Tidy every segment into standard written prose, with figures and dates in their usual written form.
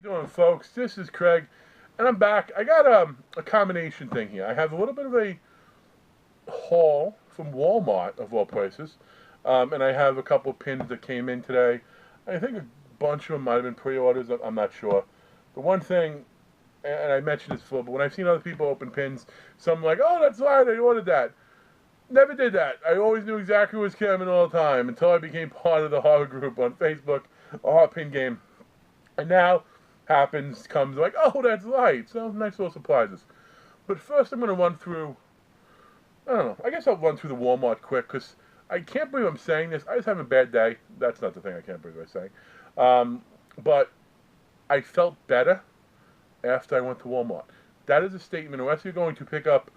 Doing, folks? This is Craig, and I'm back. I got a combination thing here. I have a little bit of a haul from Walmart, of all places, and I have a couple of pins that came in today. I think a bunch of them might have been pre-orders. I'm not sure. The one thing, and I mentioned this before, but when I've seen other people open pins, some like, oh, that's right, I ordered that. Never did that. I always knew exactly what was coming all the time until I became part of the horror group on Facebook, a horror pin game. And now comes like, oh, that's light. So nice little surprises. But first, I'm going to run through. I don't know. I guess I'll run through the Walmart quick because I can't believe I'm saying this. I just have a bad day. That's not the thing I can't believe I'm saying. But I felt better after I went to Walmart. That is a statement. Unless you're going to pick up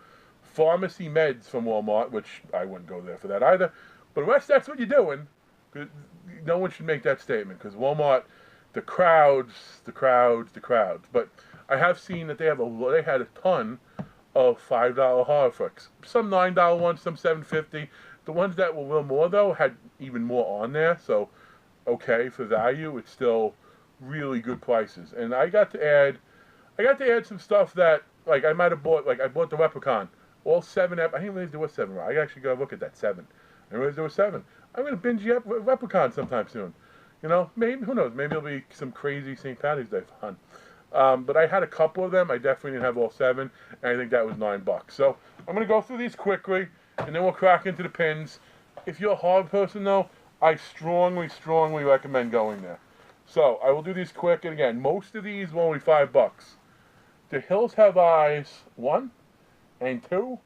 pharmacy meds from Walmart, which I wouldn't go there for that either. But unless that's what you're doing, no one should make that statement because Walmart, the crowds, the crowds, the crowds. But I have seen that they had a ton of $5 horror flicks. Some $9 ones, some $7.50. The ones that were a little more though had even more on there. So okay, for value, it's still really good prices. And I got to add some stuff that like I might have bought. Like I bought the Leprechaun, all seven. I didn't realize there was seven. I actually got to look at that seven. I didn't realize there was seven. I'm gonna binge Leprechaun sometime soon. You know, maybe, who knows? Maybe it'll be some crazy St. Patty's Day fun. But I had a couple of them. I definitely didn't have all seven, and I think that was $9. So I'm gonna go through these quickly, and then we'll crack into the pins. If you're a hard person, though, I strongly, strongly recommend going there. So I will do these quick, and again, most of these were only $5. The Hills Have Eyes 1 and 2,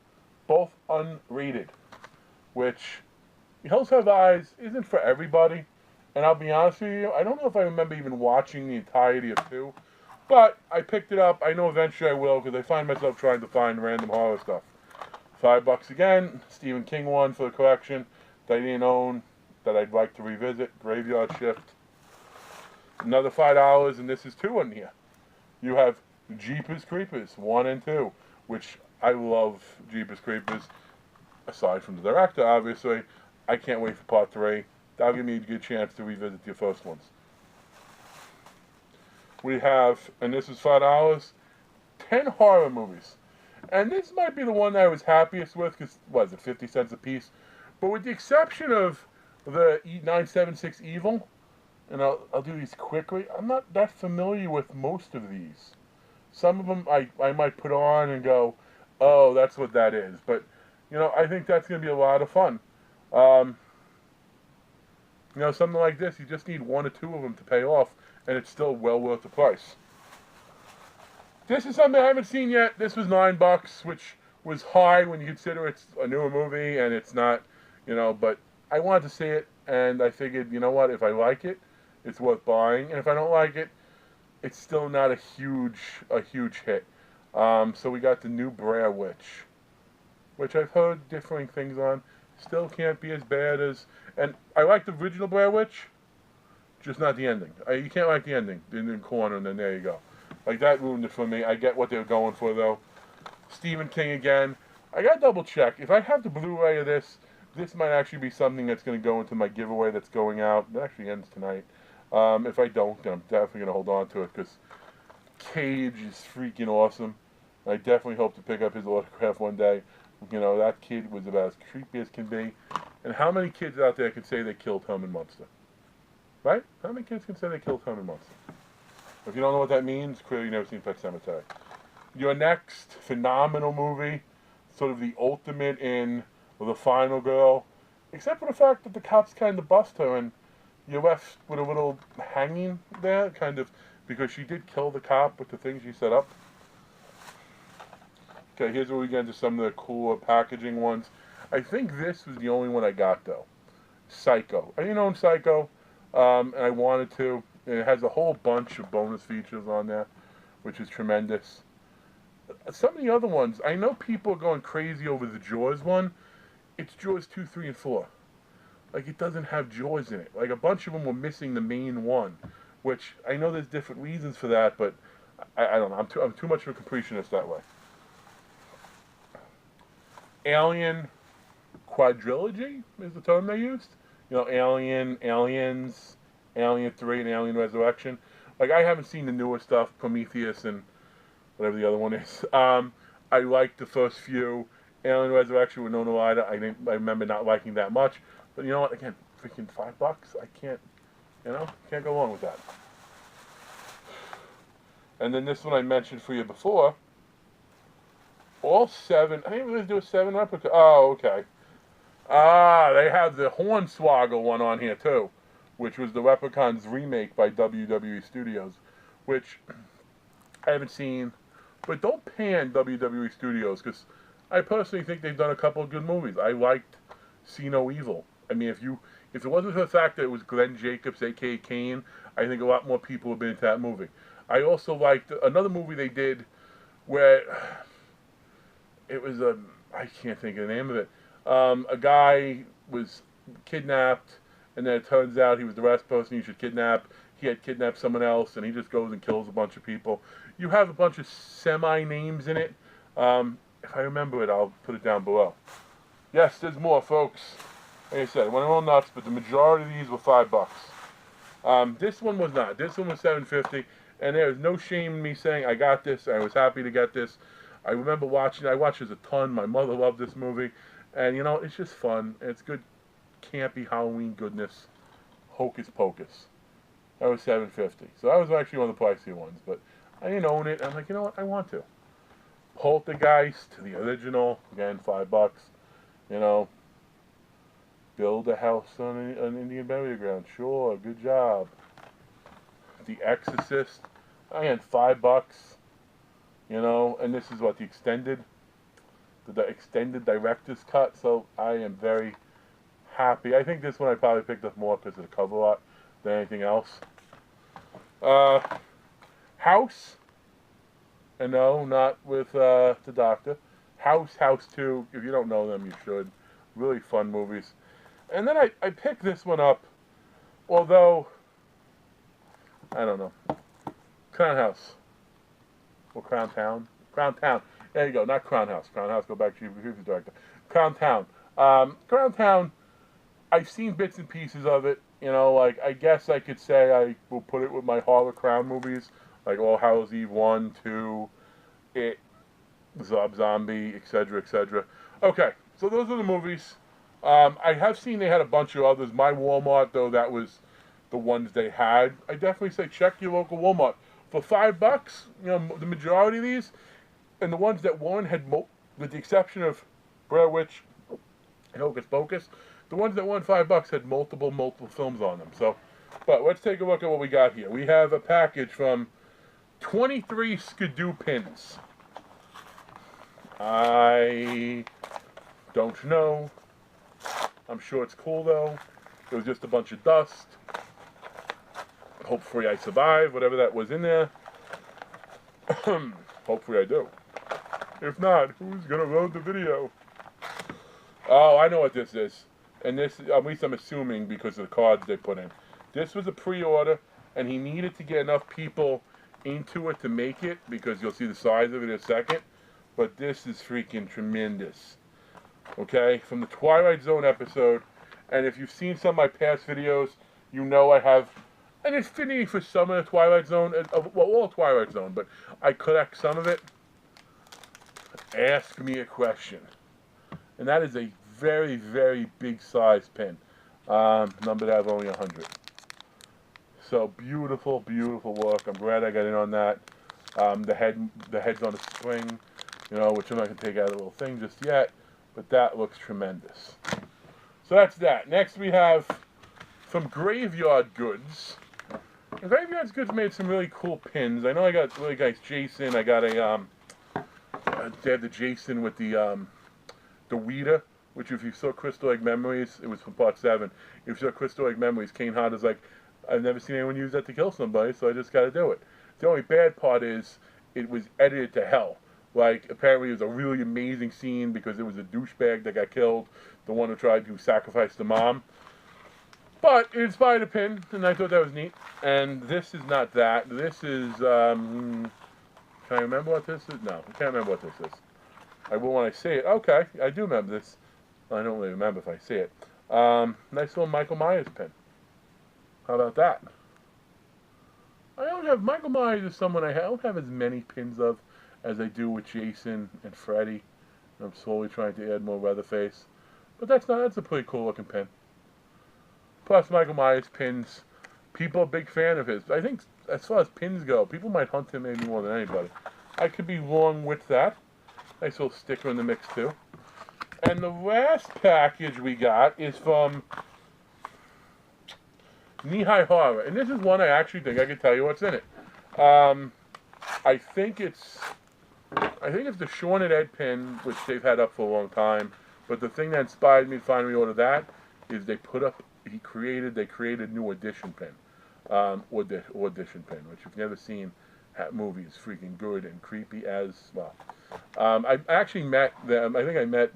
both unrated, which Hills Have Eyes isn't for everybody. And I'll be honest with you, I don't know if I remember even watching the entirety of 2, but I picked it up. I know eventually I will because I find myself trying to find random horror stuff. $5 again, Stephen King one for the collection that I didn't own that I'd like to revisit, Graveyard Shift. Another $5, and this is 2 in here. You have Jeepers Creepers 1 and 2, which I love Jeepers Creepers, aside from the director, obviously. I can't wait for part 3. That'll give me a good chance to revisit the first ones. We have, and this is $5, 10 horror movies. And this might be the one that I was happiest with, because, what is it, 50 cents a piece? But with the exception of the 976 Evil, and I'll do these quickly, I'm not that familiar with most of these. Some of them I might put on and go, oh, that's what that is. But, you know, I think that's going to be a lot of fun. You know, something like this, you just need 1 or 2 of them to pay off, and it's still well worth the price. This is something I haven't seen yet. This was $9, which was high when you consider it's a newer movie, and it's not, you know, but I wanted to see it, and I figured, you know what, if I like it, it's worth buying, and if I don't like it, it's still not a huge hit. So we got the new Blair Witch, which I've heard differing things on. Still can't be as bad as, and I like the original Blair Witch, just not the ending. You can't like the ending, in the corner, and then there you go. Like, that ruined it for me. I get what they were going for, though. Stephen King again. I gotta double check. If I have the Blu-ray of this, this might actually be something that's going to go into my giveaway that's going out. It actually ends tonight. If I don't, then I'm definitely going to hold on to it, because Cage is freaking awesome. I definitely hope to pick up his autograph one day. You know, that kid was about as creepy as can be. And how many kids out there can say they killed Herman Munster? Right? How many kids can say they killed Herman Munster? If you don't know what that means, clearly you've never seen Pet Sematary. Your next phenomenal movie, sort of the ultimate in The Final Girl, except for the fact that the cops kind of bust her and you're left with a little hanging there, kind of, because she did kill the cop with the things she set up. Okay, here's where we get into some of the cooler packaging ones. I think this was the only one I got, though. Psycho. I didn't own Psycho, and I wanted to. And it has a whole bunch of bonus features on there, which is tremendous. Some of the other ones, I know people are going crazy over the Jaws one. It's Jaws 2, 3, and 4. Like, it doesn't have Jaws in it. Like, a bunch of them were missing the main one, which I know there's different reasons for that, but I don't know. I'm too much of a completionist that way. Alien quadrilogy is the term they used. You know, Alien, Aliens, Alien 3, and Alien Resurrection. Like, I haven't seen the newer stuff, Prometheus and whatever the other one is. I liked the first few. Alien Resurrection with Winona Ryder, I remember not liking that much. But you know what? Again, freaking $5. I can't, can't go wrong with that. And then this one I mentioned for you before. All 7, I didn't really do a 7 replica. Oh, okay. Ah, they have the Hornswoggle one on here too, which was the Replicants remake by WWE Studios, which I haven't seen. But don't pan WWE Studios, because I personally think they've done a couple of good movies. I liked See No Evil. I mean, if it wasn't for the fact that it was Glenn Jacobs, a.k.a. Kane, I think a lot more people would have been into that movie. I also liked another movie they did where it was I can't think of the name of it. A guy was kidnapped, and then it turns out he was the last person he should kidnap. He had kidnapped someone else, and he just goes and kills a bunch of people. You have a bunch of semi-names in it. If I remember it, I'll put it down below. Yes, there's more, folks. Like I said, it went a little nuts, but the majority of these were $5. This one was not. This one was $7.50, and there was no shame in me saying I got this. I was happy to get this. I remember watching it. I watched this a ton. My mother loved this movie. And, it's just fun. It's good, campy Halloween goodness. Hocus Pocus. That was $7.50. So that was actually one of the pricier ones. But I didn't own it. I'm like, you know what? I want to. Poltergeist, the original. Again, $5. Build a house on an Indian burial ground. Sure, good job. The Exorcist. Again, $5. And this is what, the extended director's cut, so I am very happy. I think this one I probably picked up more because of the cover art than anything else. House, and no, not with the Doctor. House 2, if you don't know them, you should. Really fun movies. And then I picked this one up, although, I don't know. Crown House. Or Crown Town. Crown Town. There you go. Not Crown House. Crown House, go back to your director. Crown Town. Crown Town, I've seen bits and pieces of it. Like, I guess I could say I will put it with my horror Crown movies. Like All Hallows Eve 1, 2, It, Zombie, etc., etc. Okay, so those are the movies. I have seen they had a bunch of others. My Walmart, though, that was the ones they had. I definitely say check your local Walmart. For $5, the majority of these, and the ones that won had, with the exception of Blair Witch and Hocus Pocus, the ones that won $5 had multiple films on them. So, but let's take a look at what we got here. We have a package from 23 Skidoo pins. I don't know. I'm sure it's cool, though. It was just a bunch of dust. Hopefully I survive, whatever that was in there. Hopefully I do. If not, who's going to load the video? Oh, I know what this is. And this, at least I'm assuming because of the cards they put in. This was a pre-order, and he needed to get enough people into it to make it, because you'll see the size of it in a second. But this is freaking tremendous. Okay? From the Twilight Zone episode, and if you've seen some of my past videos, you know I have an affinity for some of the Twilight Zone, well, all Twilight Zone, but I collect some of it. Ask me a question. And that is a very, very big size pin. Numbered out of only 100. So beautiful, beautiful work. I'm glad I got in on that. The head's on a spring, which I'm not going to take out of the little thing just yet, but that looks tremendous. So that's that. Next we have from Graveyard Goods. And Graveyard Goods made some really cool pins. I know I got really nice Jason. I got a they had the Jason with the Ouija, which if you saw Crystal Lake Memories, it was from part 7. If you saw Crystal Lake Memories, Kane Hodder's like, I've never seen anyone use that to kill somebody, so I just got to do it. The only bad part is it was edited to hell. Like, apparently it was a really amazing scene because it was a douchebag that got killed, the one who tried to sacrifice the mom. But it inspired a pin, and I thought that was neat. And this is not that. This is, can I remember what this is? No, I can't remember what this is. I will when I see it. Okay, I do remember this. I don't really remember if I see it. Nice little Michael Myers pin. How about that? I don't have, Michael Myers is someone I don't have as many pins of as I do with Jason and Freddy. I'm slowly trying to add more Leatherface. But that's a pretty cool looking pin. Plus Michael Myers pins, people are a big fan of his. I think as far as pins go, people might hunt him maybe more than anybody. I could be wrong with that. Nice little sticker in the mix too. And the last package we got is from Knee-High Horror. And this is one I actually think I can tell you what's in it. I think it's the Shaun and Ed pin, which they've had up for a long time. But the thing that inspired me to finally order that is they created new edition pin. Audition pin, which if you've never seen that movie, is freaking good and creepy as well. I actually met them. I think I met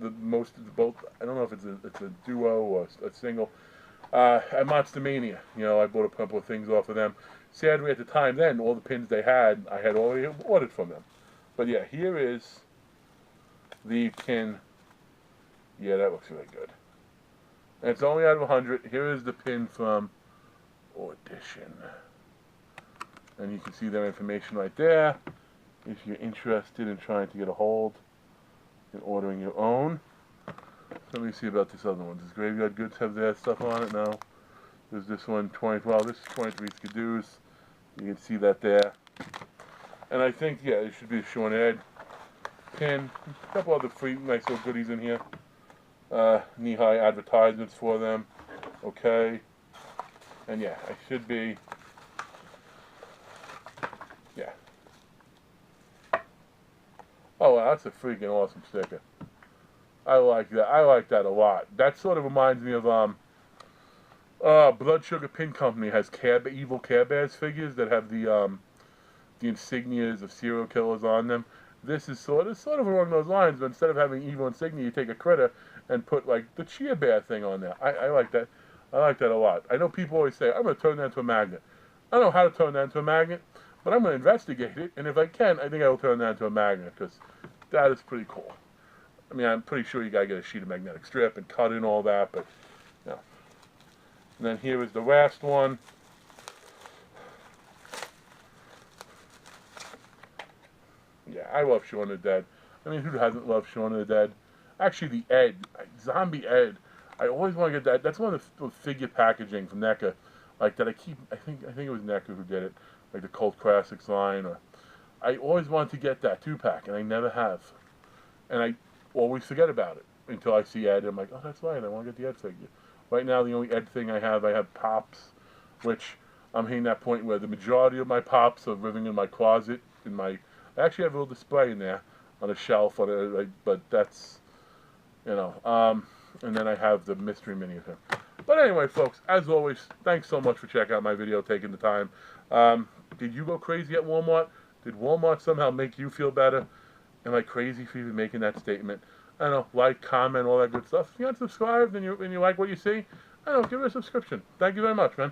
both. I don't know if it's a duo or a single at Monster Mania. You know, I bought a couple of things off of them. Sadly, at the time then, all the pins they had, I had already ordered from them. But yeah, here is the pin. Yeah, that looks really good. And it's only out of 100. Here is the pin from Audition. And you can see their information right there. If you're interested in trying to get a hold and ordering your own. So let me see about this other one. Does Graveyard Goods have their stuff on it? No. There's this one, well, this is 23 Skidoos. You can see that there. And I think, yeah, it should be a Shaun Ed pin. A couple other free, nice little goodies in here. Knee-high advertisements for them. Okay. And yeah, I should be, yeah. Oh, wow, that's a freaking awesome sticker. I like that. I like that a lot. That sort of reminds me of, Blood Sugar Pin Company has evil Care Bears figures that have the insignias of serial killers on them. This is sort of along those lines, but instead of having evil insignia, you take a critter and put like the Chia Bear thing on there. I like that. I like that a lot. I know people always say, I'm going to turn that into a magnet. I don't know how to turn that into a magnet, but I'm going to investigate it, and if I can, I think I will turn that into a magnet, because that is pretty cool. I mean, I'm pretty sure you got to get a sheet of magnetic strip and cut in all that, but, you know. And then here is the last one. Yeah, I love Shaun of the Dead. I mean, who hasn't loved Shaun of the Dead? Actually, the Ed, Zombie Ed, I always want to get that. That's one of the figure packaging from NECA, like that I think it was NECA who did it, like the Cult Classics line. Or I always wanted to get that 2-pack, and I never have. And I always forget about it until I see Ed, and I'm like, oh, that's right, I want to get the Ed figure. Right now, the only Ed thing I have Pops, which I'm hitting that point where the majority of my Pops are living in my closet. I actually have a little display in there on a shelf, but that's, you know, and then I have the mystery mini of him. But anyway, folks, as always, thanks so much for checking out my video, taking the time. Did you go crazy at Walmart? Did Walmart somehow make you feel better? Am I crazy for even making that statement? I don't know, like, comment, all that good stuff. If you're not subscribed and you like what you see, I don't know, give it a subscription. Thank you very much, man.